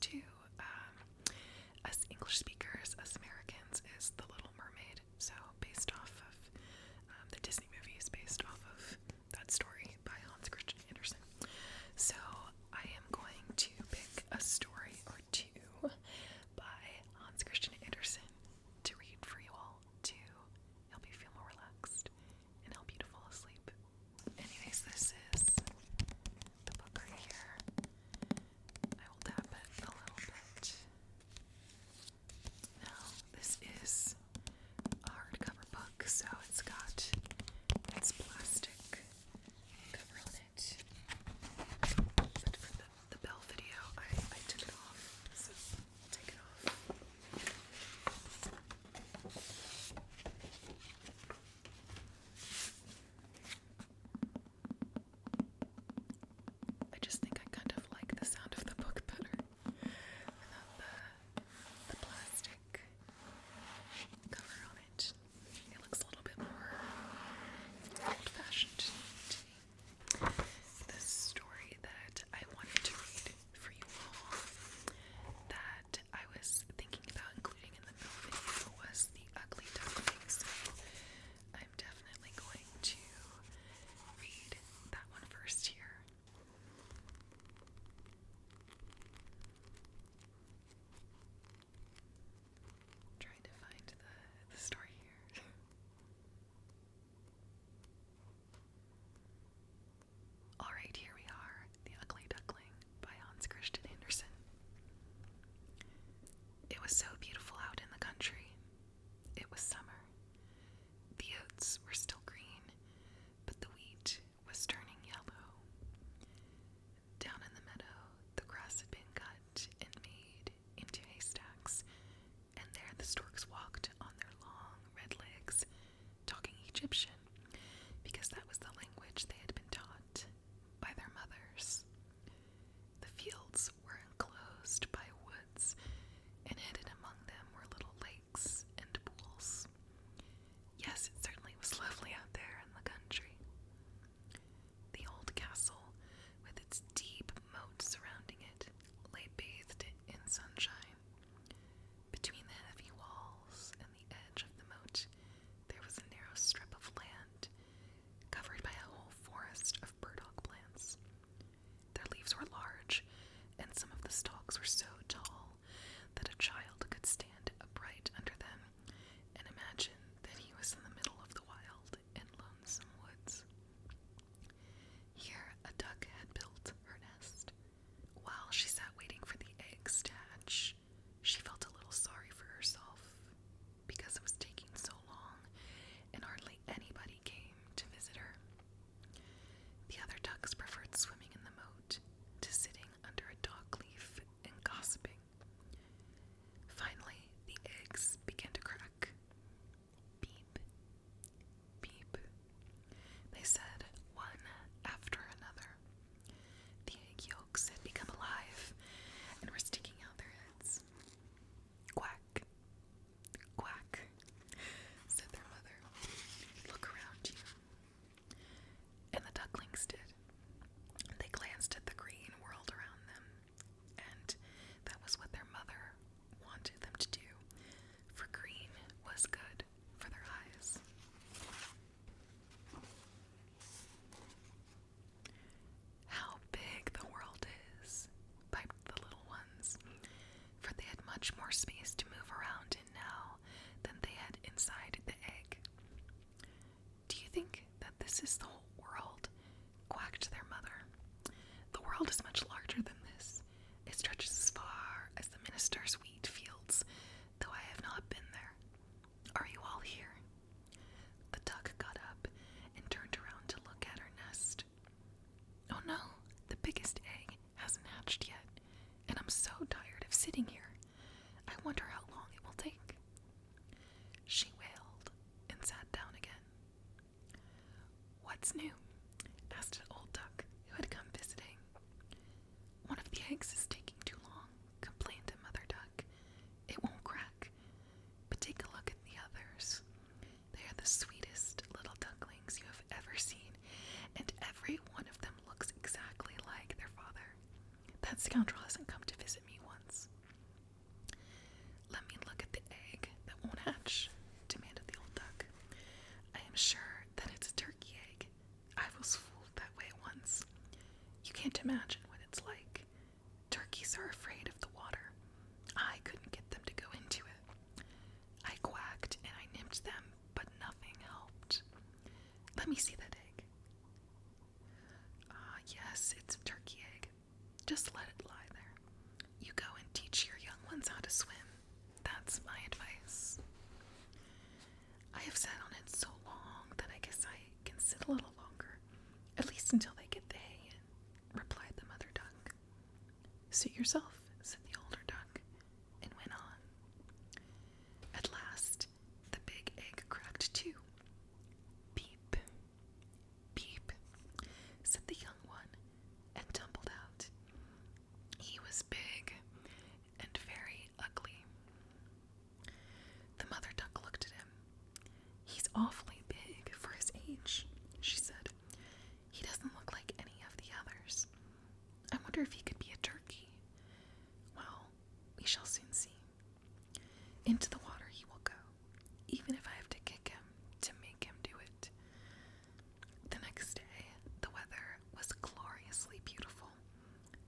to us English speakers, us Americans, is The Little Mermaid. So based off of the Disney movie is based off of that story by Hans Christian Andersen. So I am going to pick a story or two by Hans Christian Andersen to read for you all to help you feel more relaxed and help you to fall asleep. Anyways, this is the book right here. I will tap it a little bit. Now, this is a hardcover book, so it's got its plastic cover on it. But for the bell video, I took it off, so I'll take it off. I just think I kind of like the sound of the book better without the plastic cover on it. It looks a little bit more old-fashioned to me. The story that I wanted to read for you all that I was thinking about including in the middle video was The Ugly Duckling. So I'm definitely going to read that one first here. Trying to find the story here. Alright, here we are. The Ugly Duckling by Hans Christian Andersen. It was so beautiful out in the country. It was summer. The oats were still green, but the wheat was turning yellow. Down in the meadow, the grass had been cut and made into haystacks, and there the storks walked on their long red legs, talking Egyptian, because that was the language they had been taught by their mothers. The fields were enclosed by woods, and hidden among them were little lakes and pools. Yes, it certainly was lovely out there in the country. The old castle, with its deep moat surrounding it, lay bathed in sunshine. Between the heavy walls and the edge of the moat, there was a narrow strip of land, covered by a whole forest of burdock plants. Their leaves were large, and some of the stalks were so tall that a child could stand upright under them and imagine that he was in the middle of the wild and lonesome woods. Here a duck had built her nest. While she sat waiting for the eggs to hatch, she felt a little sorry for herself because it was taking so long and hardly anybody came to visit her. The other ducks preferred swimming in the moat to sitting under a dock leaf and gossiping. Finally, the eggs began to crack. Beep, beep, they said, one after another. The egg yolks had become alive and were sticking out their heads. Quack, quack, said their mother. Look around you. And the ducklings did. They glanced at the green world around them, and that was what their mother wanted them to do, for green was good for their eyes. How big the world is, piped the little ones, for they had much more space to move around in now than they had inside the egg. Do you think that this is the whole world? Quacked their mother. The world is much larger than this. It stretches as far as the minister's wheat fields, though I have not been there. Are you all here? The duck got up and turned around to look at her nest. Oh no, the biggest egg hasn't hatched yet, and I'm so tired of sitting here. I wonder how long it will take. She wailed and sat down again. What's new? Asked an old duck who had come visiting. One of the eggs is taking too long, complained a mother duck. It won't crack. But take a look at the others. They are the sweetest little ducklings you have ever seen, and every one of them looks exactly like their father. That scoundrel hasn't come to visit me once. can't imagine what it's like. Turkeys are afraid of the water. I couldn't get them to go into it. I quacked and I nipped them, but nothing helped. Let me see that egg. Yes, it's a turkey egg. Just let it lie there. You go and teach your young ones how to swim. That's my advice. I have sat on it so long that I guess I can sit a little longer, at least until they get the hay in, replied the mother duck. Suit yourself, said the older duck, and went on. At last, the big egg cracked too. Peep, peep, said the young one, and tumbled out. He was big and very ugly. The mother duck looked at him. He's awfully big for his age, she said. He doesn't look like any of the others. I wonder if he could be a turkey. Well, we shall soon see. Into the water he will go, even if I have to kick him to make him do it. The next day, the weather was gloriously beautiful.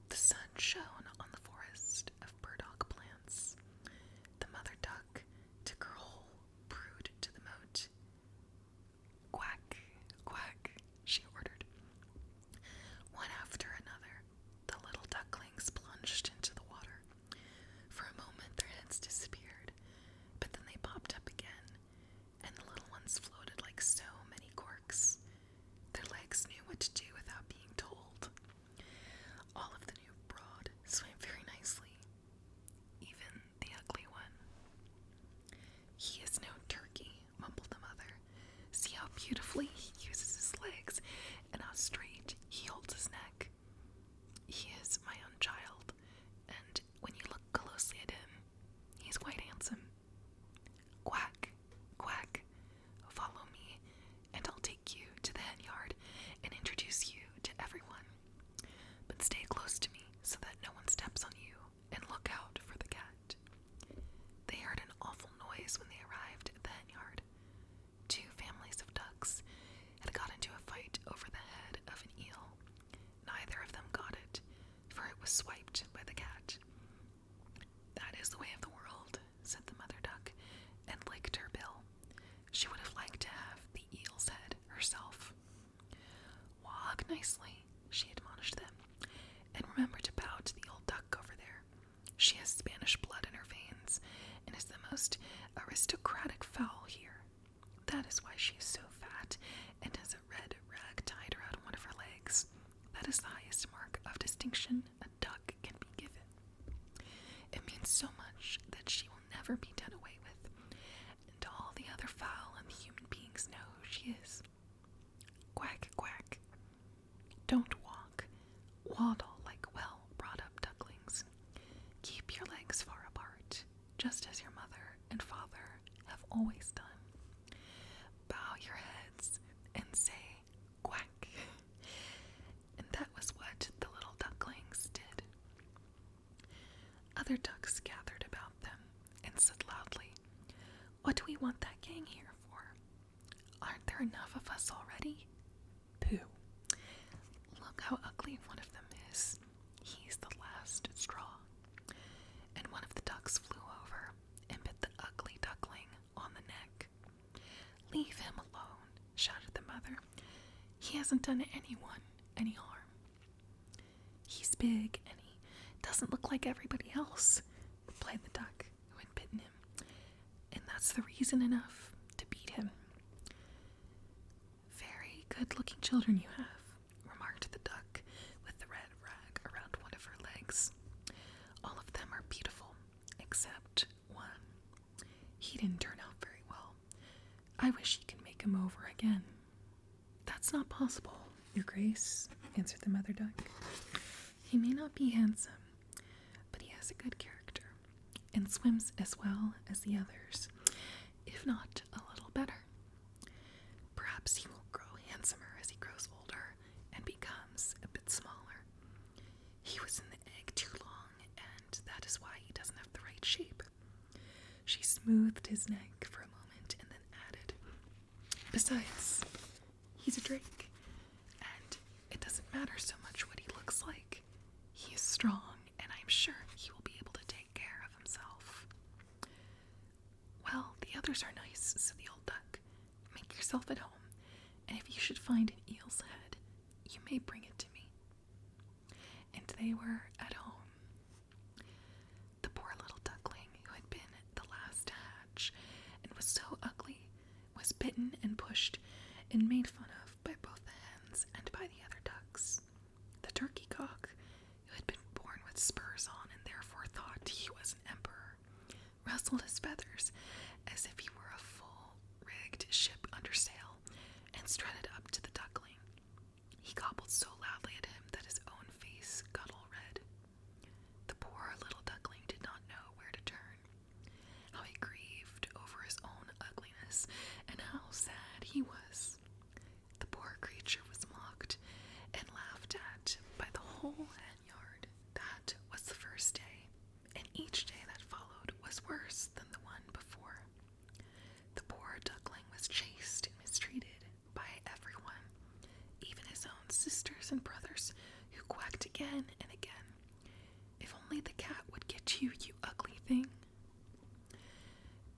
The sun shone on the forest of burdock plants. The mother duck took her whole brood to the moat. Quack, quack, she ordered. One after another, the little ducklings plunged into the water. For a moment their heads disappeared, but then they popped up again, and the little ones floated like so many corks. Their legs knew what to do without being told. All of the new brood swam very nicely, even the ugly one. He is no turkey, mumbled the mother. See how beautifully he uses his legs, and how straight he holds his neck. He is my own child, and when you look closely at him, he's quite handsome. Quack, quack, follow me, and I'll take you to the hen yard and introduce you to everyone. But stay close to me so that no one steps on you, and look out for the cat. They heard an awful noise when they arrived at the hen yard. Two families of ducks had got into a fight over the head of an eel. Neither of them got it, for it was swiped by the cat. That is the way of the world, said the mother duck, and licked her bill. She would have liked to have the eel's head herself. Walk nicely, she admonished them, and remember to bow to the old duck over there. She has Spanish blood in her veins, and is the most aristocratic fowl here. That is why she is so fat, and has a red rag tied around one of her legs. That is the highest mark of distinction a duck can be given. It means so much that she will never be done away with, and all the other fowl and the human beings know who she is. Quack, quack. Don't walk. Waddle like well-brought-up ducklings. Keep your legs far apart, just as your mother and father have always done. Bow your heads and say quack. And that was what the little ducklings did. Other ducks gathered about them and said loudly, What do we want that gang here for? Aren't there enough of us already? Pooh. Look how ugly one of them is. He's the last straw. And one of the ducks flew over and bit the ugly duckling on the neck. Leave him alone, shouted the mother. He hasn't done anyone any harm. He's big and he doesn't look like everybody else, replied the duck who had bitten him. And that's the reason enough to beat him. Very good-looking children you have, remarked the duck with the red rag around one of her legs. All of them are beautiful, except one. He didn't turn out very well. I wish you could make him over again. That's not possible, Your Grace, answered the mother duck. He may not be handsome, but he has a good character, and swims as well as the others, if not a little better. Perhaps he will grow handsomer as he grows older and becomes a bit smaller. He was in the egg too long, and that is why he doesn't have the right shape. She smoothed his neck for a moment and then added, Besides, he's a drake, and it doesn't matter so much what he looks looks like he is strong, and I'm sure he will be able to take care of himself." "Well, the others are nice," said the old duck. "Make yourself at home, and if you should find an eel's head, you may bring it to me." And they were at home. The poor little duckling, who had been the last to hatch and was so ugly, was bitten and pushed and made fun of by both the hens and by the other ducks. The turkey cock, who had been born with spurs on and therefore thought he was an emperor, rustled his feathers as if he were a full-rigged ship under sail and strutted up to the duckling. He gobbled so loudly at him that his own face got all red. The poor little duckling did not know where to turn. How he grieved over his own ugliness, and how sad he was. The poor creature was mocked and laughed at by the whole hen yard. That was the first day, and each day that followed was worse than the one before. The poor duckling was chased and mistreated by everyone, even his own sisters and brothers, who quacked again and again, "If only the cat would get you, you ugly thing."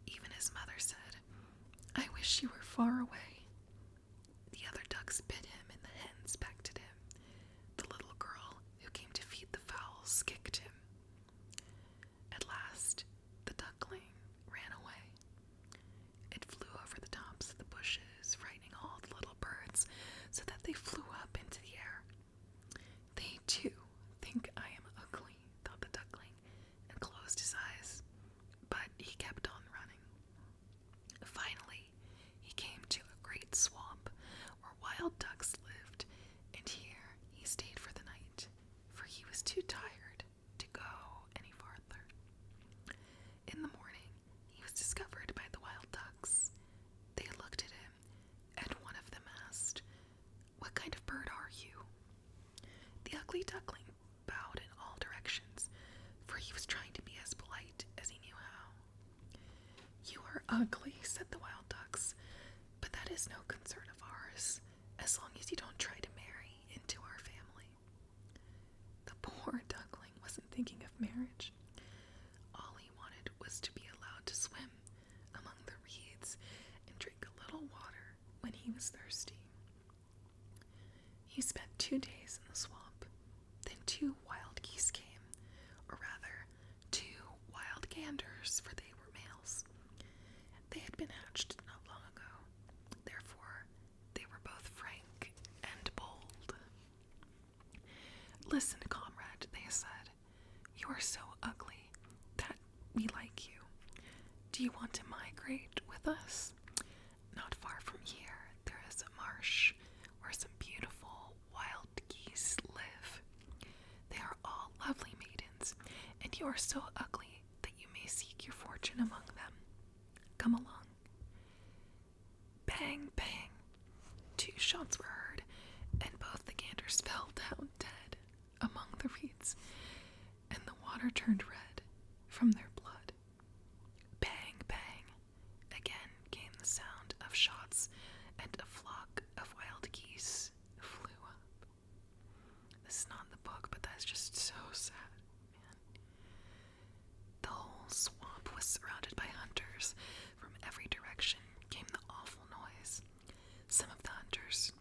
Even his mother said, "I wish you were far away." The other ducks bit him, and the hens pecked at him. The little girl who came to feed the fowls kicked him. At last, the duckling ran away. It flew over the tops of the bushes, frightening all the little birds so that they flew up into the air. "They, too, think I am ugly," thought the duckling, and closed his eyes. But he kept on running. Finally, he came to a great swamp where wild ducks lived, and here he stayed for the night, for he was too tired to go any farther. In the morning, he was discovered by the wild ducks. They looked at him, and one of them asked, "What kind of bird are you?" The ugly duckling bowed in all directions, for he was trying to be as polite as he knew how. "You are ugly," said the wild ducks, "but that is no concern of ours, as long as you don't try to marry into our family." The poor duckling wasn't thinking of marriage. All he wanted was to be allowed to swim among the reeds and drink a little water when he was thirsty. He spent 2 days in the swamp. Then 2 wild geese came, or rather, 2 wild ganders, for they were males. They had been hatched not long ago, therefore they were both frank and bold. "Listen, comrade," they said, "you are so ugly that we like you. Do you want to migrate with us? Not far from here there is a marsh where some beautiful wild geese live. They are all lovely maidens, and you are so ugly that you may seek your fortune among them. Come along." Bang, bang! 2 shots were heard, and both the ganders fell down dead among the reeds, and the water turned red from their blood. Bang, bang! Again came the sound of shots, and a flock of wild geese flew up. This is not in the book, but that's just so sad, man. The whole swamp was surrounded by hunters. From every direction came the awful noise. Some of the hunters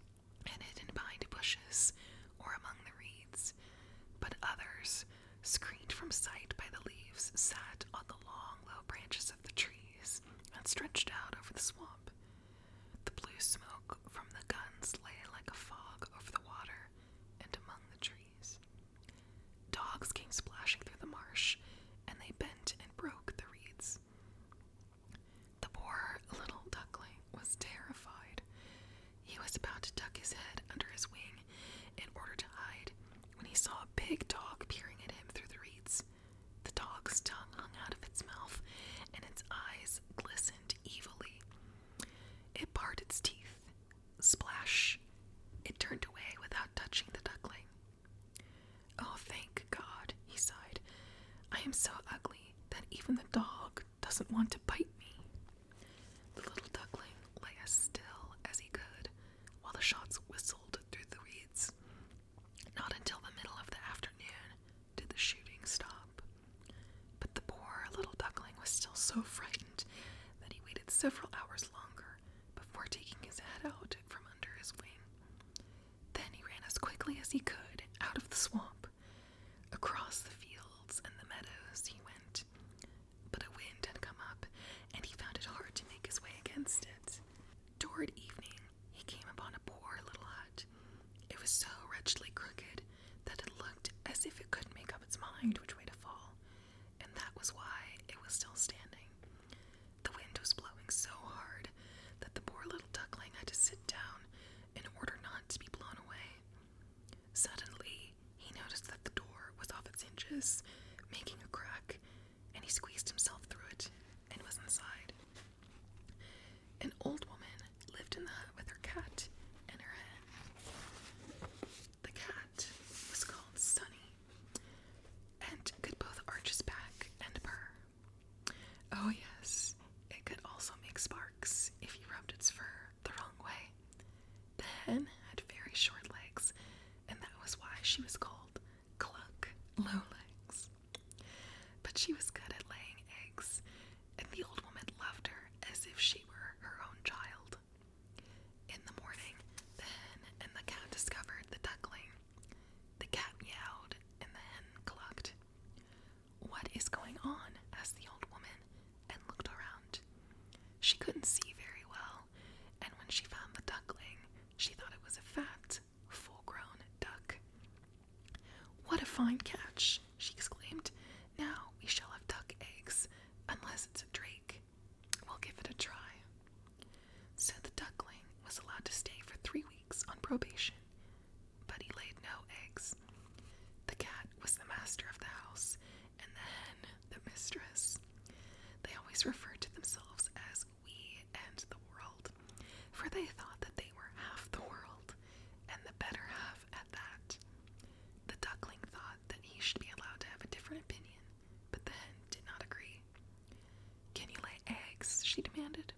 had hidden behind bushes or among the reeds, but others, screened from sight by the leaves, sat on the long, low branches of the trees and stretched out over the swamp. The blue smoke from the guns lay like a fog over the water and among the trees. Dogs came splashing through the marsh, and they bent and broke the reeds. The poor little duckling was terrified. He was about to duck his head under his wing in order to hide when he saw a big dog peering at him through the reeds. The dog's tongue hung out of its mouth, and its eyes glistened evilly. It bared its teeth. Splash! It turned away without touching the duckling. "Oh, thank God," he sighed. "I am so ugly that even the dog doesn't want to bite me." The little duckling lay as still as he could while the shots whistled through the reeds. Not until the middle of so frightened that he waited several hours longer before taking his head out from under his wing. Then he ran as quickly as he could out of the swamp. Across the fields and the meadows he went, but a wind had come up, and he found it hard to make his way against it. Toward evening, he came upon a poor little hut. It was so wretchedly crooked that it looked as if it couldn't make up its mind which way to fall, and that was why it was still standing. The wind was blowing so hard that the poor little duckling had to sit down in order not to be blown away. Suddenly, he noticed that the door was off its hinges, making a crack, and he squeezed himself through it and was inside. An old woman lived in the hut with her cat and her hen. The cat was called Sunny, and could both arch his back and purr. Oh yes, it could also make sparks if you rubbed its fur the wrong way. The hen had very short legs, and that was why she was called Cluck Low Legs. But she was good at laying eggs, and the old woman loved her as if she were her own child. In the morning, the hen and the cat discovered the duckling. The cat meowed, and the hen clucked. "What is going on?" asked the old woman, and looked around. She couldn't see very well, and when she found the duckling, she thought it was a fat, full-grown duck. "What a fine catch!" she exclaimed. "Now we shall have duck eggs, unless it's a drake. We'll give it a try." So the duckling was allowed to stay for 3 weeks on probation, but he laid no eggs. The cat was the master of the house, and the hen the mistress. They always referred to themselves as we and the world, for they thought that they were half the world, and the better half at that. The duckling thought that he should be allowed to have a different opinion, but the hen did not agree. "Can you lay eggs?" she demanded.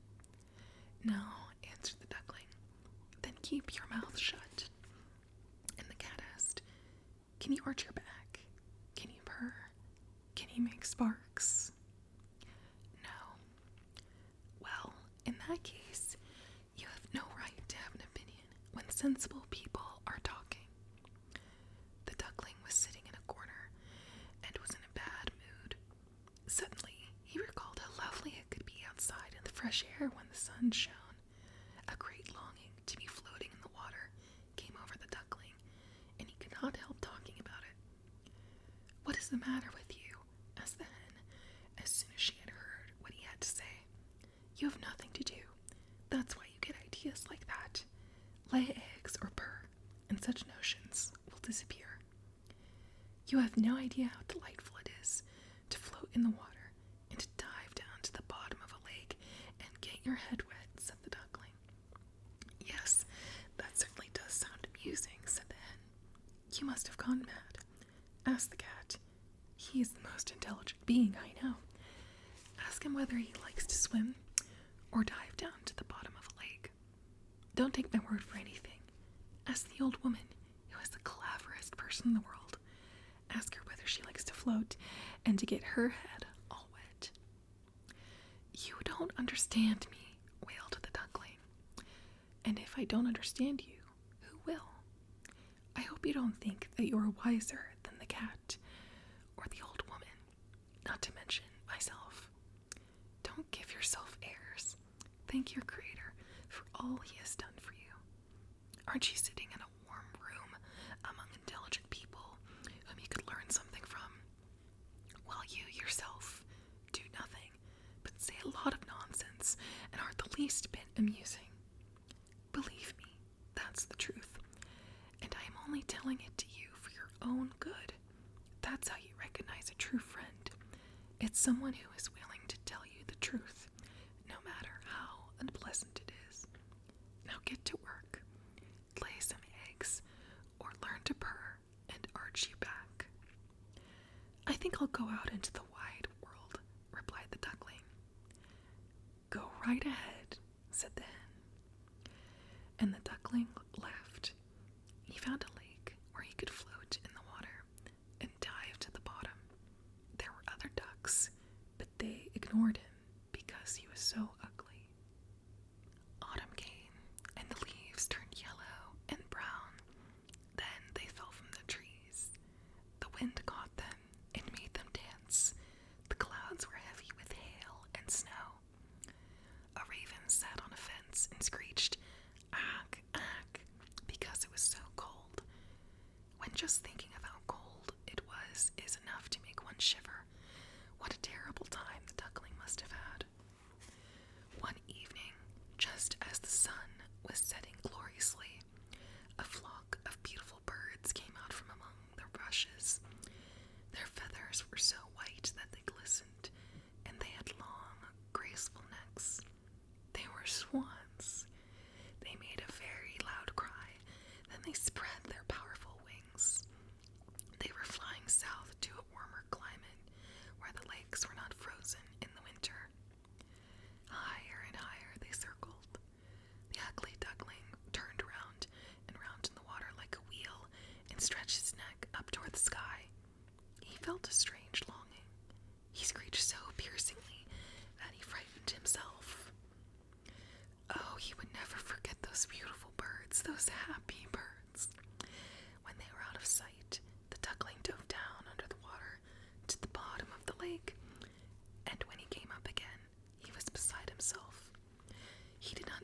"No," answered the duckling. "Then keep your mouth shut." And the cat asked, "Can you arch your back? Can you purr? Can you make sparks?" "No." "Well, in that case, you have no right to have an opinion when sensible people are talking." The duckling was sitting in a corner and was in a bad mood. Suddenly, he recalled how lovely it could be outside in the fresh air when the sun shone. A great longing to be floating in the water came over the duckling, and he could not help talking about it. "What is the matter with you?" asked the hen, as soon as she had heard what he had to say. "You have nothing to do. That's why you get ideas like that. Lay eggs or purr, and such notions will disappear. You have no idea how delightful it is to float in the water and to dive down to the bottom of a lake and get your head wet," said the duckling. "Yes, that certainly does sound amusing," said the hen. "You must have gone mad," asked the cat. "He is the most intelligent being I know. Ask him whether he likes to swim or dive down to the bottom of a lake. Don't take my word for anything. Ask the old woman, who is the cleverest person in the world. Ask her whether she likes to float and to get her head all wet." "You don't understand me," wailed the duckling. "And if I don't understand you, who will? I hope you don't think that you are wiser than the cat or the old woman, not to mention myself. Don't give yourself airs. Thank your Creator for all He has done for you. Aren't you sitting in a warm room among intelligent people whom you could learn something from? While you yourself do nothing but say a lot of nonsense and aren't the least bit amusing. Believe me, that's the truth, and I am only telling it to you for your own good. That's how you recognize a true friend. It's someone who is willing to tell you the truth, no matter how unpleasant it is. Now get to work. Lay some eggs, or learn to purr and arch you back." "I think I'll go out into the wide world," replied the duckling. "Go right ahead," said the hen. And the duckling left. He found a lake where he could float in the water and dive to the bottom. There were other ducks, but they ignored him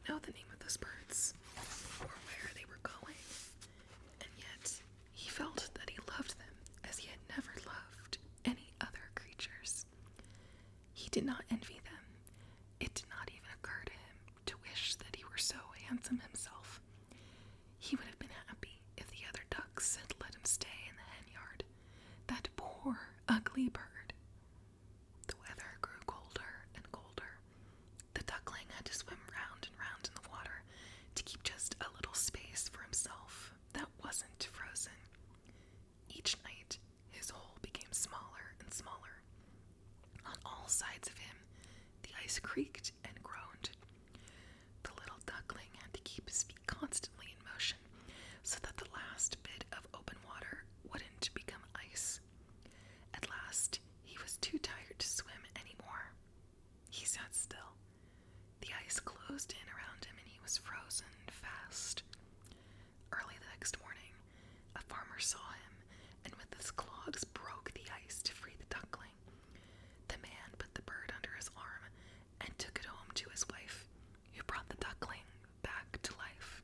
know the name of those birds or where they were going, and yet he felt that he loved them as he had never loved any other creatures. He did not envy them. It did not even occur to him to wish that he were so handsome himself. He would have been happy if the other ducks had let him stay in the hen yard. That poor, ugly bird. The weather grew colder and colder. The duckling had to swim round and round in the water to keep just a little space for himself that wasn't frozen. Each night, his hole became smaller and smaller. On all sides of him, the ice creaked and groaned. The little duckling had to keep his feet constantly in motion so that the last bit of open water wouldn't become ice. At last, he was too tired to swim anymore. He sat still. The ice closed in around him and he was frozen fast. Early the next morning, a farmer saw him and with his clogs broke the ice to free the duckling. The man put the bird under his arm and took it home to his wife, who brought the duckling back to life.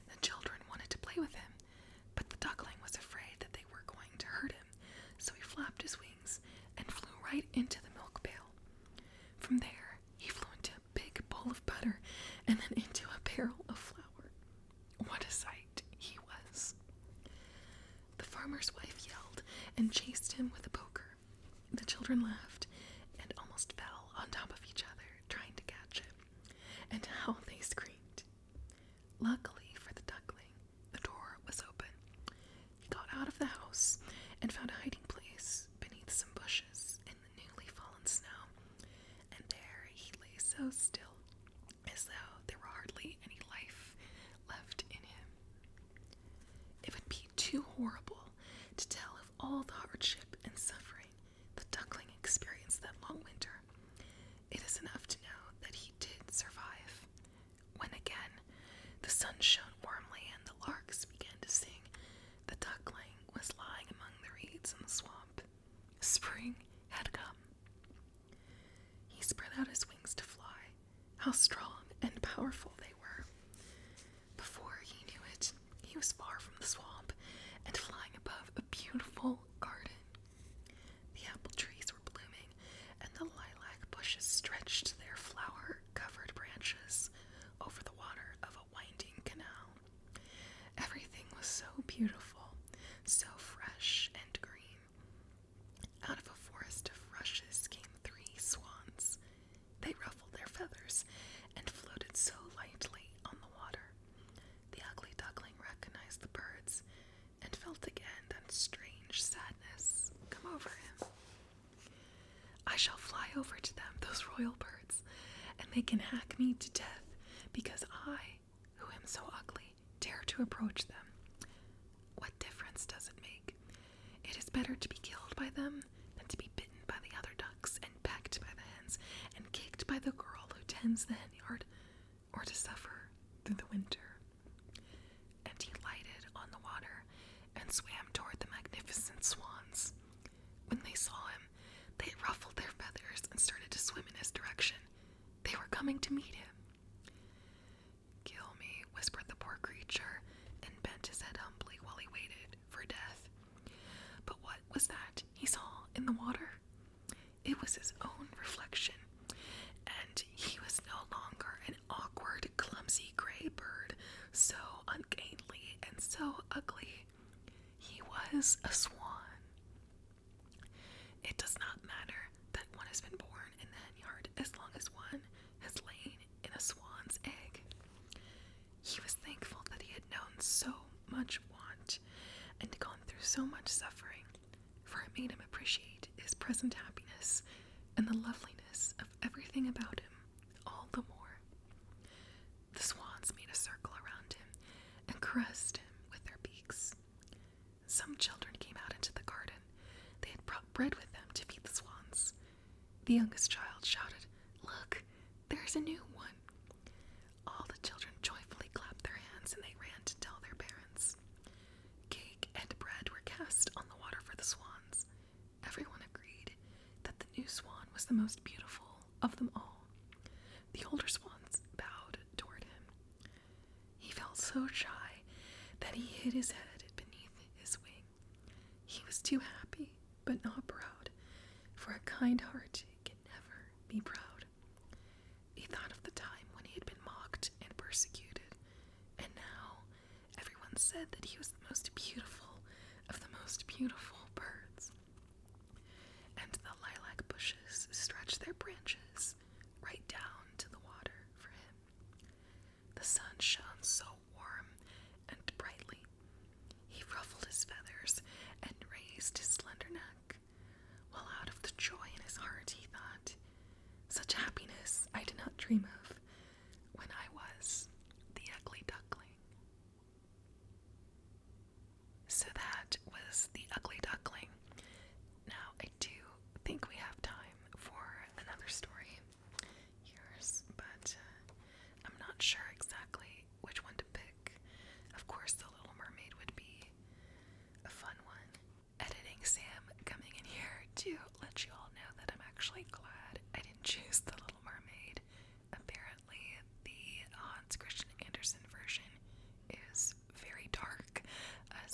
The children wanted to play with him, but the duckling was afraid that they were going to hurt him, so he flapped his wings and flew right into the milk pail. From there, he flew into a big bowl of butter and then into a barrel of flour. What a sight he was. The farmer's wife yelled and chased him with a poker. The children laughed and almost fell on top of each other trying to catch him. And how they screamed. Luckily for the duckling, the door was open. He got out of the house and found a hiding place beneath some bushes in the newly fallen snow. And there he lay so still, as though there were hardly any life left in him. It would be too horrible to tell of all the hardship and suffering the duckling experienced that long winter. It is enough to know that he did survive. When again the sun shone warmly and the larks began to sing, the duckling was lying among the reeds in the swamp. Spring had come. He spread out his wings to fly. How strong and powerful they were. Before he knew it, he was far from the swamp and flying above a beautiful garden. The apple trees were blooming, and the lilac bushes stretched their flower-covered branches over the water of a winding canal. Everything was so beautiful, so fresh and green. Out of a forest of rushes came 3 swans. They ruffled their feathers and floated so lightly on the water. The ugly duckling recognized the birds and felt again that strange sadness come over him. I shall fly over to them, those royal birds, and they can hack me to death, because I, who am so ugly, dare to approach them. What difference does it make? It is better to be killed by them than to be bitten by the other ducks and pecked by the hens and kicked by the girl who tends the hen yard, or to suffer through the winter. And he lighted on the water and swam toward the magnificent swans. When they saw him, they ruffled their feathers and started to swim in his direction. They were coming to meet him. Kill me, whispered the poor creature, and bent his head humbly while he waited for death. But what was that he saw in the water? It was his own reflection, and he was no longer an awkward, clumsy gray bird, so ungainly and so ugly. He was a swan. It does not matter that one has been born in the hen yard as long as one has lain in a swan's egg. He was thankful that he had known so much want and gone through so much suffering, for it made him appreciate his present happiness and the loveliness of everything about him all the more. The swans made a circle around him and caressed him with their beaks. Some children came out into the garden. They had brought bread with them to feed the swans. The youngest child shouted, "Look, there's a new one." All the children joyfully clapped their hands and they ran to tell their parents. Cake and bread were cast on the water for the swans. Everyone agreed that the new swan was the most beautiful of them all. The older swans so shy that he hid his head beneath his wing. He was too happy, but not proud, for a kind heart can never be proud. He thought of the time when he had been mocked and persecuted, and now everyone said that he was the most beautiful of the most beautiful birds. And the lilac bushes stretched their branches right down to the water for him. The sun shone so warm and brightly. He ruffled his feathers and raised his slender neck, while out of the joy in his heart he thought, "Such happiness I did not dream of when I was the ugly duckling." So that was The Ugly Duckling. Now, I do think we have time for another story. Yours, but I'm not sure exactly which one to pick. Of course, The Little Mermaid would be a fun one. Editing Sam coming in here to let you all know that I'm actually glad I didn't choose The Little Mermaid. Apparently, the Hans Christian Andersen version is very dark,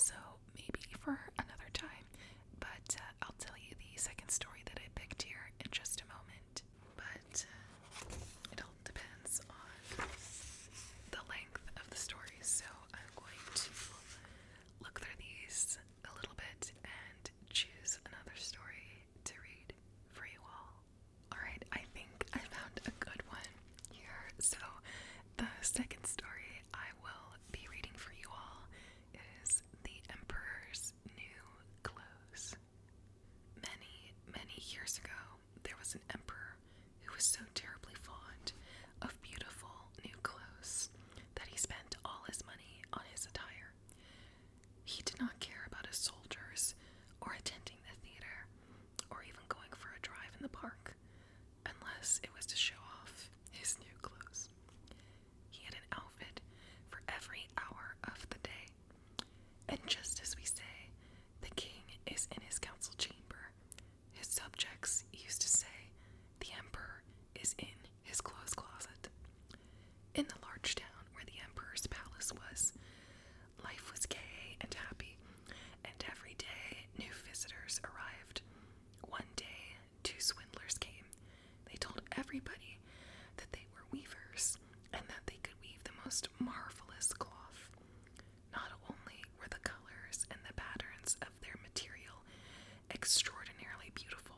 so maybe for another time. But I'll tell you the second story that I picked here in just a moment. But it all depends on the length of the stories, so I'm going to look through these a little bit and choose another story to read for you all. Alright, I think I found a good one here. So the second story I will be reading for you all is The Emperor's New Clothes. Many, many years ago, there was an emperor who was so terribly fond of beautiful new clothes that he spent all his money on his attire. He did not care about his soldiers, or attending the theater, or even going for a drive in the park, unless it was to show off his new clothes. He had an outfit for every hour of the day. And just as we say, the king is in his council chamber, his subjects used to say, the emperor is in his clothes closet. In the large town where the emperor's palace was, life was gay and happy, and every day new visitors arrived. One day, 2 swindlers came. They told everybody that they were weavers and that they could weave the most marvelous cloth. Not only were the colors and the patterns of their material extraordinarily beautiful,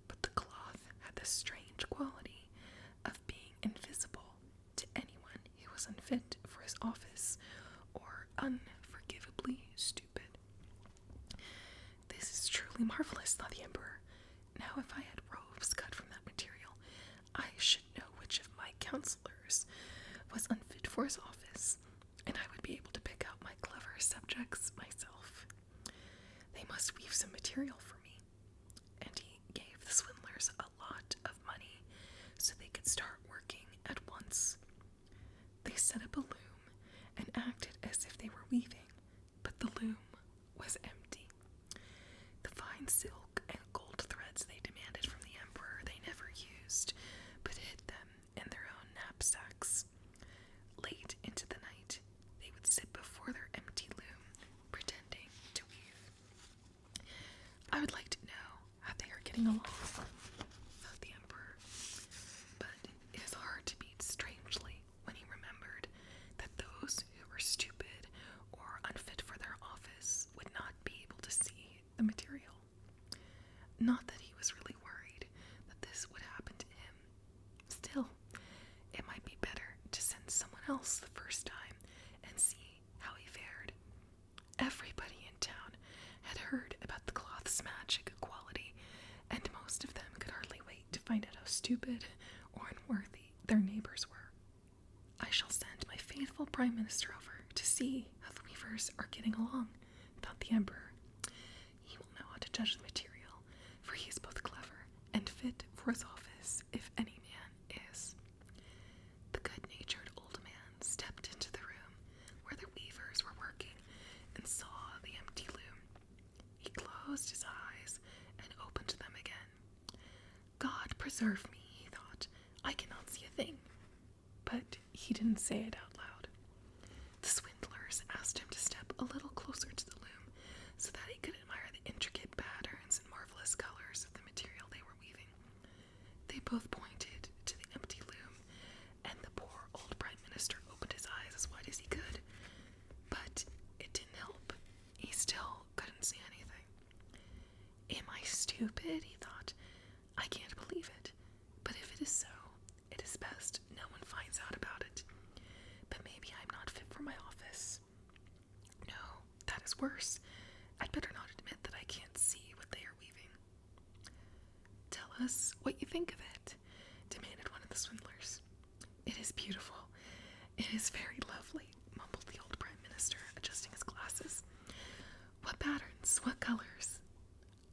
but the cloth had the strange quality of being invisible to anyone who was unfit for his office or unforgivably stupid. "This is truly marvelous," thought the emperor. "Now if I had robes cut from that material, I should know which of my counselors was unfit for his office, and I would be able to pick out my clever subjects myself. They must weave some material for me." And he gave the swindlers a lot of money so they could start working at once. They set up a loom and acted as if they were weaving, but the loom was empty. The fine silk and gold threads they demanded from the emperor they never used, but hid them in their own knapsacks. Late into the night, they would sit before their empty loom, pretending to weave. "I would like to know how they are getting along," thought the emperor. But it is hard to beat strangely when he remembered that those who were stupid or unfit for their office would not be able to see the material. Not that he was really worried that this would happen to him. Still, it might be better to send someone else the first time and see how he fared. Everybody in town had heard about the cloth's magic quality, and most of them could hardly wait to find out how stupid or unworthy their neighbors were. "I shall send my faithful prime minister over to see how the weavers are getting along," thought the emperor. "He will know how to judge the material, for he is both clever and fit for his office, if any man is." The good-natured old man stepped into the room where the weavers were working and saw the empty loom. He closed his eyes and opened them again. "God preserve me," he thought, "I cannot see a thing." But he didn't say it out loud. The swindler both pointed to the empty loom, and the poor old Prime Minister opened his eyes as wide as he could. But it didn't help. He still couldn't see anything. Am I stupid? He thought. I can't believe it. But if it is so, it is best no one finds out about it. But maybe I'm not fit for my office. No, that is worse. I'd better not admit that I can't see what they are weaving. Tell us what you think of it, demanded one of the swindlers. It is beautiful. It is very lovely, mumbled the old Prime Minister, adjusting his glasses. What patterns? What colors?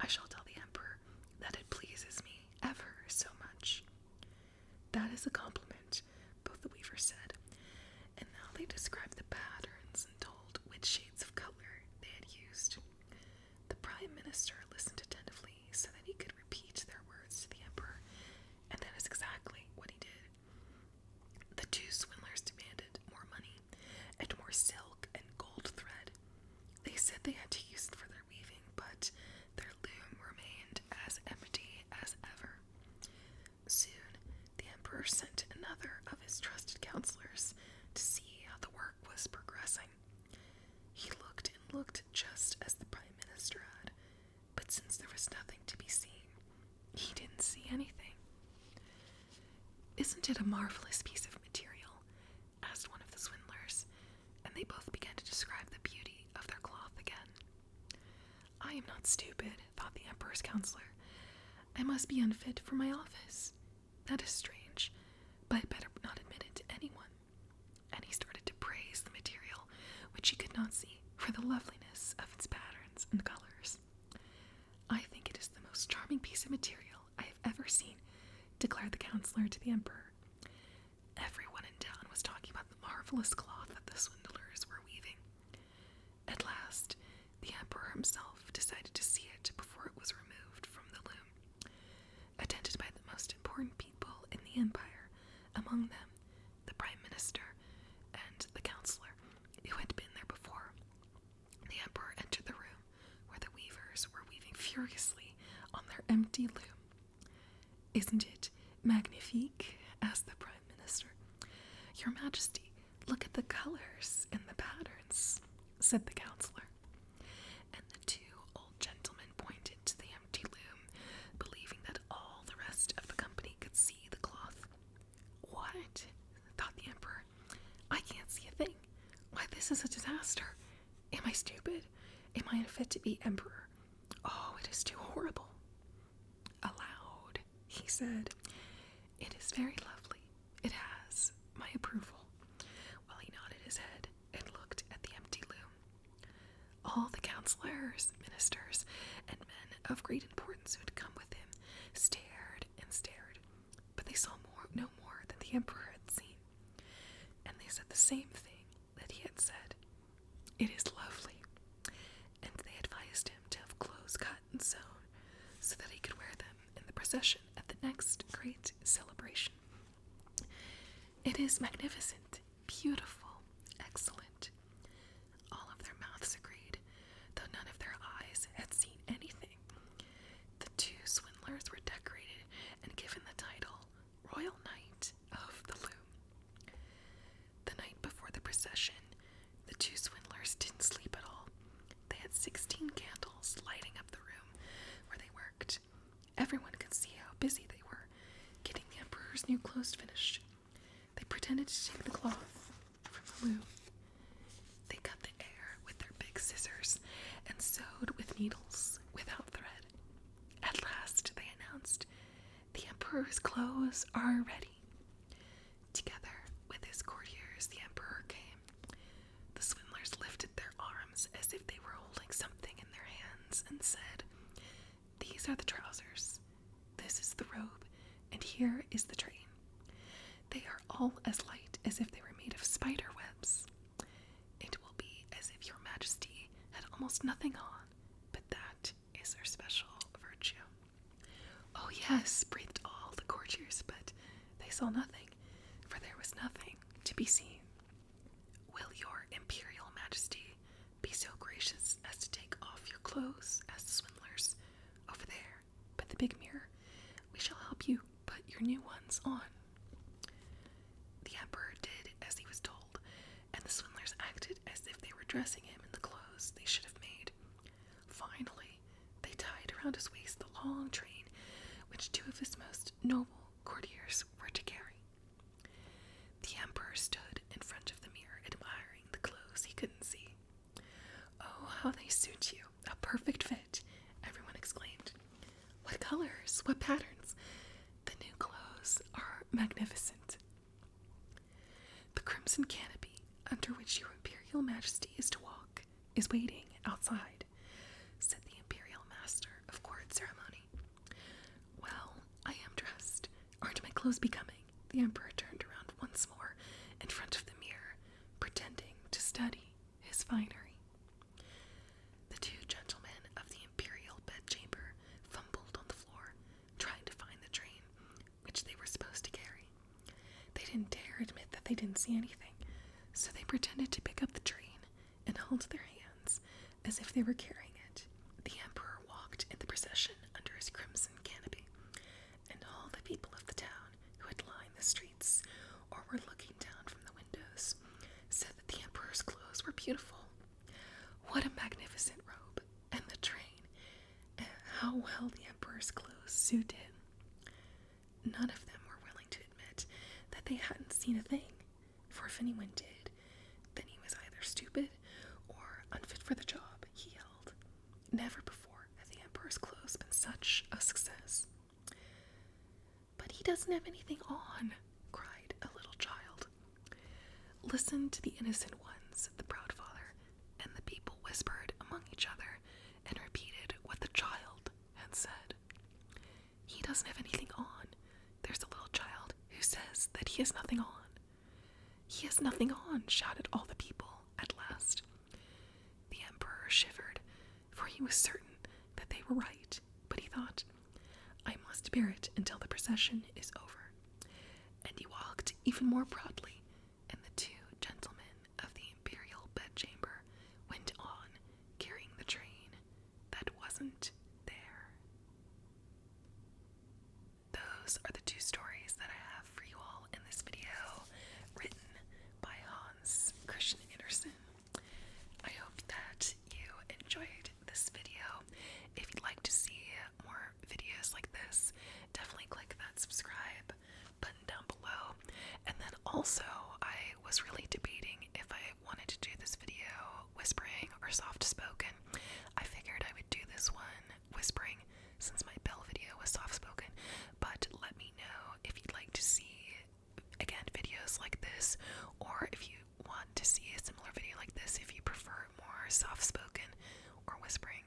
I shall tell the Emperor that it pleases me ever so much. That is a compliment, both the weavers said, and now they described the patterns and told which shades of color they had used. The Prime Minister listened attentively so that he could repeat their words to the Emperor, and that is exactly what he did. The two swindlers demanded more money and more silk and gold thread. They said they had to use it for their weaving, but their loom remained as empty as ever. Soon, the Emperor sent another of his trusted counselors to see how the work was progressing. He looked and looked just as the Prime Minister had, but since there was nothing to be seen, he didn't see anything. Isn't it a marvelous piece of material? Asked one of the swindlers, and they both began to describe the beauty of their cloth again. I am not stupid, thought the Emperor's counselor. I must be unfit for my office. That is strange, but I'd better not admit it to anyone. And he started to praise the material, which he could not see, for the loveliness of its patterns and colors. I think it is the most charming piece of material I have ever seen, declared the counselor to the Emperor. Everyone in town was talking about the marvelous cloth that the swindlers were weaving. At last, the Emperor himself decided to see it before it was removed from the loom. Attended by the most important people in the empire, among them the Prime Minister and the counselor who had been there before, the Emperor entered the room where the weavers were weaving furiously on their empty loom. Isn't it magnifique? Asked the Prime Minister. Your Majesty, look at the colors and the patterns, said the counselor. And the two old gentlemen pointed to the empty loom, believing that all the rest of the company could see the cloth. What? Thought the Emperor. I can't see a thing. Why, this is a disaster. Am I stupid? Am I unfit to be Emperor? Oh, it is too horrible. Aloud, he said, it is very lovely. It has my approval. While he nodded his head and looked at the empty loom. All the counselors, ministers, and men of great importance who had come with him stared and stared, but they saw no more than the Emperor had seen, and they said the same thing that he had said. It is lovely, and they advised him to have clothes cut and sewn so that he could wear them in the procession at the next great celebration. It is magnificent, beautiful, excellent. All of their mouths agreed, though none of their eyes had seen anything. The two swindlers were decorated and given the title Royal Knight of the Loom. The night before the procession, the two swindlers didn't sleep at all. They had 16 candles lighting up the room where they worked. Everyone could see how busy they were, getting the Emperor's new clothes finished. They pretended to take the cloth from the loom. They cut the air with their big scissors and sewed with needles without thread. At last, they announced, the Emperor's clothes are ready. Together with his courtiers, the Emperor came. The swindlers lifted their arms as if they were holding something in their hands and said, these are the trousers, this is the robe, and here is the train. They are all as light as if they were made of spider webs. It will be as if your Majesty had almost nothing on, but that is their special virtue. Oh yes, breathed all the courtiers, but they saw nothing, for there was nothing to be seen. Will your Imperial Majesty be so gracious as to take off your clothes, asked the swindlers. Over there, by the big mirror, we shall help you put your new ones on. The emperor did as he was told, and the swindlers acted as if they were dressing him in the clothes they should have made. Finally, they tied around his waist the long train which two of his most noble courtiers were to carry. The emperor stood in front of the mirror, admiring the clothes he couldn't see. "Oh, how they suit you! A perfect fit!" everyone exclaimed. "What colors? What patterns? The new clothes are magnificent." "The crimson canopy under which your imperial majesty is to walk is waiting outside," said the imperial master of court ceremony. "Well, I am dressed. Aren't my clothes becoming?" The emperor turned around once more in front of the mirror, pretending to study his finery. The two gentlemen of the imperial bedchamber fumbled on the floor, trying to find the train which they were supposed to carry. They didn't dare admit that they didn't see anything, so they pretended to pick up the train and held their hands as if they were carrying it. The emperor walked in the procession under his crimson canopy, and all the people of the town who had lined the streets or were looking down from the windows said that the emperor's clothes were beautiful. What a magnificent robe, and the train, and how well the emperor's clothes suited him. None of them were willing to admit that they hadn't seen a thing, for if anyone did, then he was either stupid or unfit for the job he held. Never before had the emperor's clothes been such a success. "But he doesn't have anything on," cried a little child. "Listen to the innocent ones," said the proud father, and the people whispered among each other and repeated what the child had said. "He doesn't have anything on. There's a little child who says that he has nothing on." "He has nothing on," shouted all the people at last. The emperor shivered, for he was certain that they were right, but he thought, "I must bear it until the procession is over." And he walked even more proudly, and the two gentlemen of the imperial bedchamber went on, carrying the train that wasn't there. Those are the two stories that I have for you all in this video, written by Hans Christian Andersen. I hope that you enjoyed this video. If you'd like to see more videos like this, definitely click that subscribe button down below. And then also, I was really debating if I wanted to do this video whispering or soft spoken. I figured I would do this one whispering since my bell video was soft spoken, but let me know if you'd like to see, again, videos like this, or if you want to see a similar video like this, if you prefer more soft spoken or whispering.